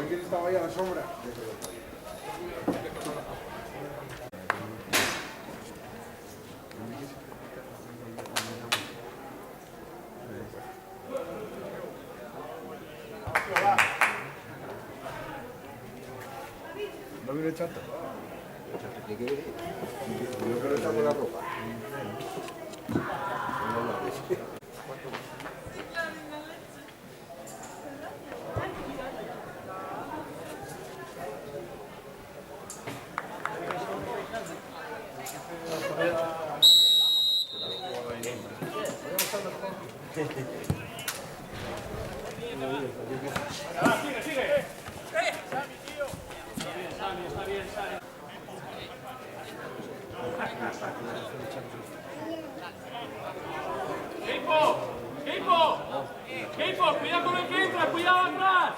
¿Quién estaba ahí a la sombra? ¿No viene el chato? ¿Qué quiere? Yo creo que está con la ropa. ¡Keiko! ¡Cuidado con el que entra! ¡Cuidado atrás!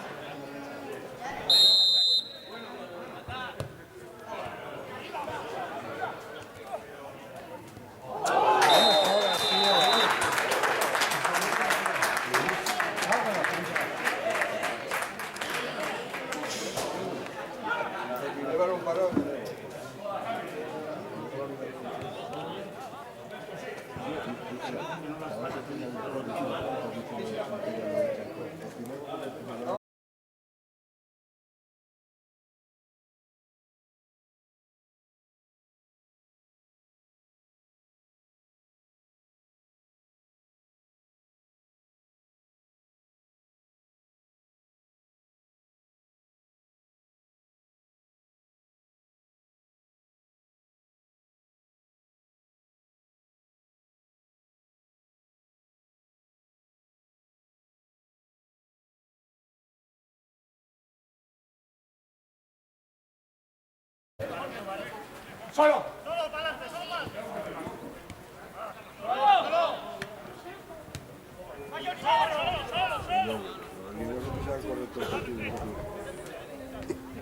¡Solo! ¡Solo, para adelante! ¡Solo para adelante!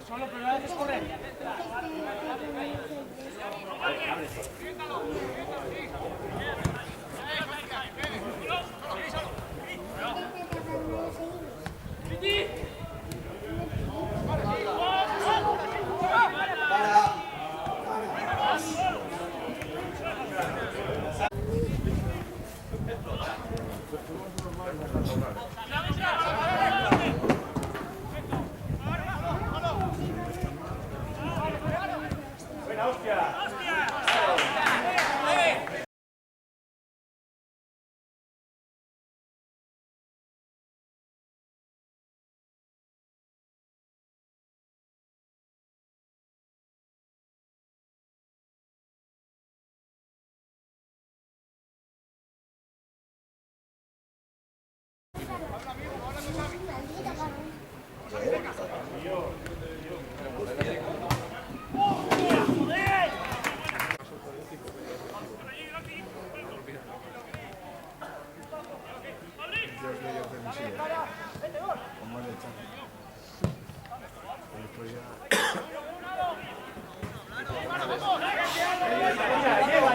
¡Solo, pero hay que correr! ¡Buena hostia!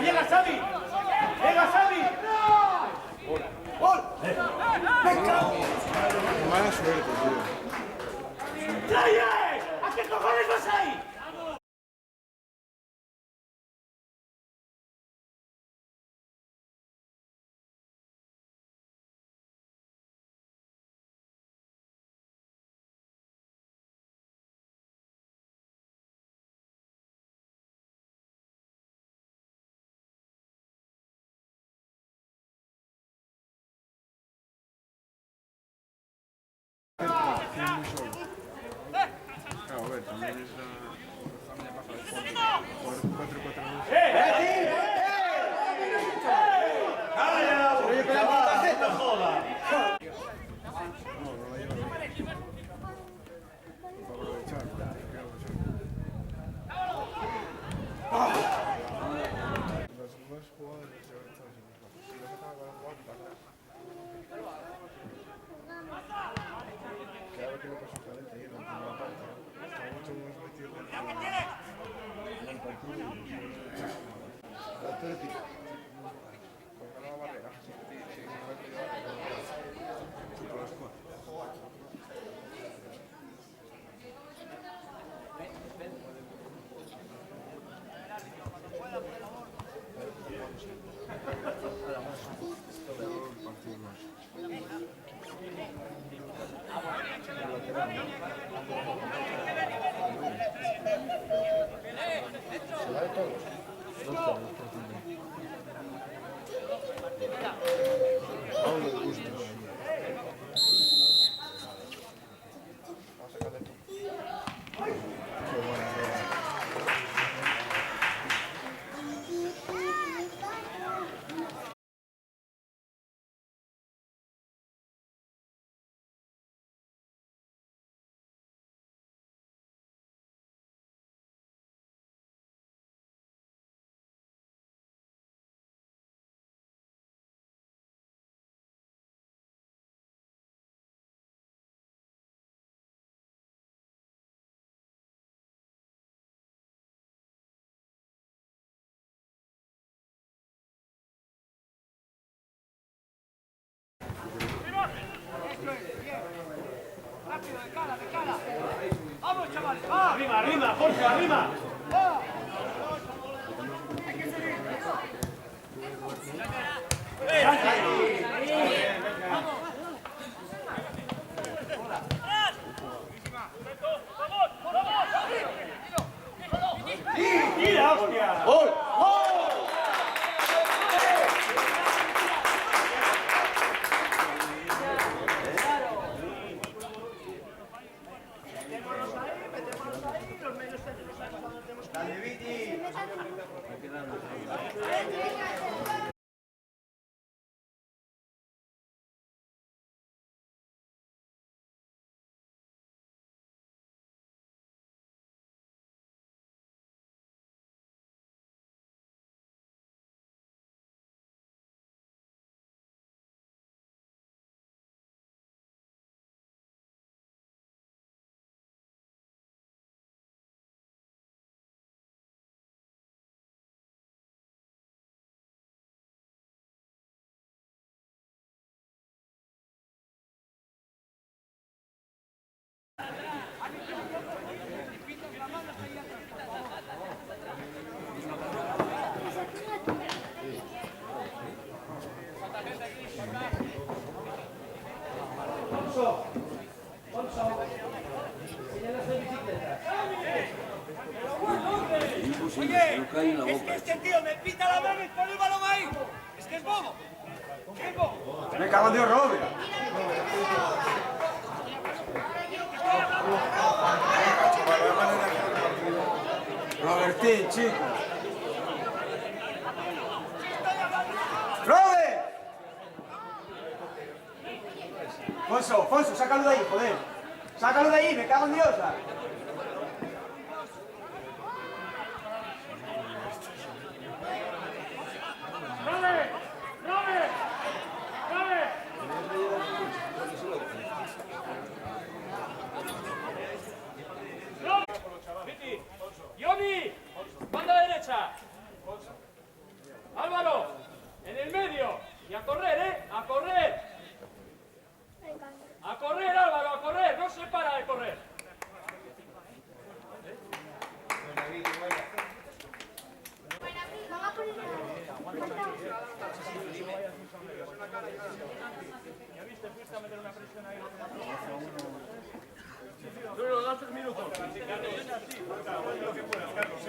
¡Llega Xavi! ¡Llega Xavi! ¡Gol! Mala suerte, tío. ¡Traye! ¿A qué cojones vas ahí? A ver, también es Rápido, de cara, de cara. Vamos, chavales, va. Arriba, arriba, Jorge, arriba. Va. ¡Tira, hostia! ¡Gol! Oye, es que este tío me pita la mano y pone el balón ahí. Es que es bobo. ¿Qué es bobo? Me cago en Dios, Robert. Robertín, chico. ¡Robert! Fonso, sácalo de ahí, joder. Sácalo de ahí, me cago en Dios. ¡Yoni! ¡Banda derecha! ¡Álvaro! ¡En el medio! ¡Y a correr, ¡A correr! ¡A correr, Álvaro! ¡A correr! ¡No se para de correr! ¿Ya viste? Fuiste a meter una presión ahí. Solo das 3 minutos. Lo que puedas, Carlos.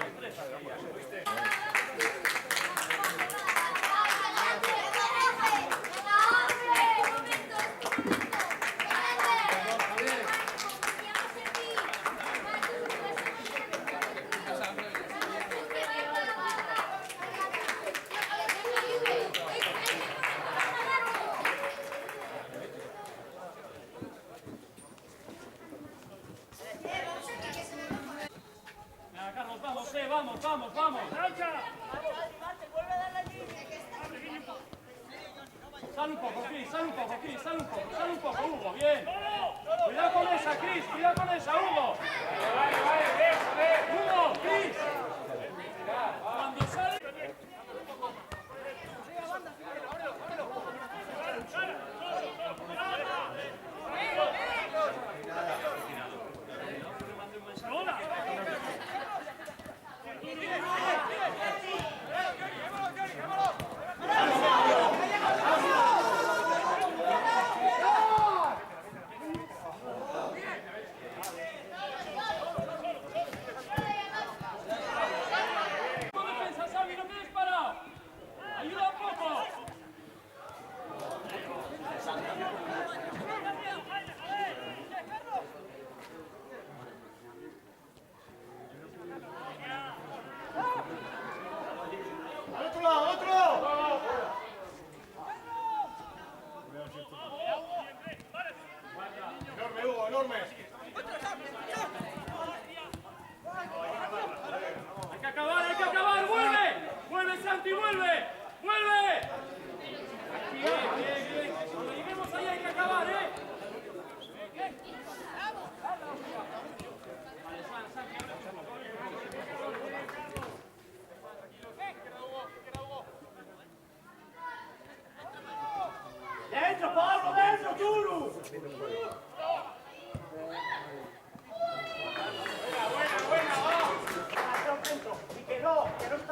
Vamos. Sal un poco, Hugo, bien. Cuidado con esa, Cris, Hugo. Hugo, Cris. Cuando sale...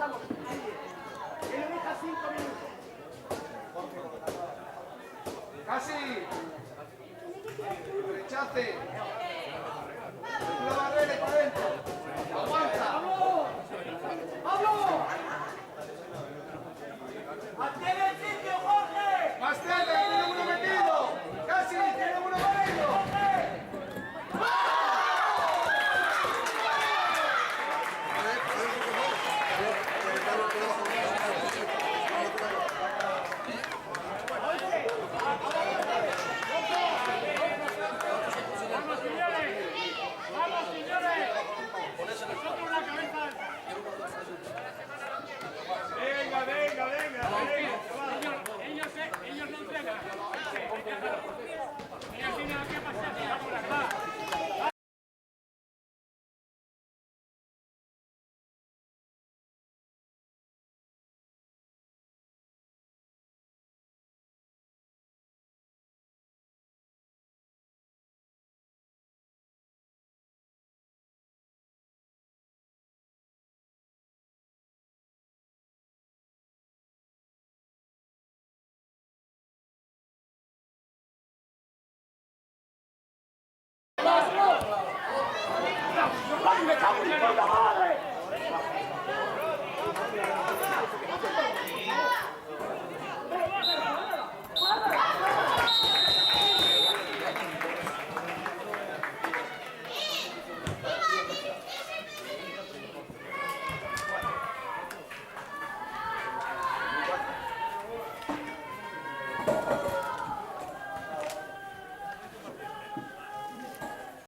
Que le deja 5 minutos. Casi. Rechace. La barrera y para adentro. Aguanta. ¡Vamos! ¡Mantén el sitio, Jorge! Más tarde, tiene uno metido. Casi, tiene uno metido. ¡Vamos, señores! ¡Vamos, señores! ¡Nosotros la cabeza alta! Venga, venga, venga, venga. Ellos no entregan. Ellos tienen que pasar. ¡Vamos, va! ¡Me cago en la madre!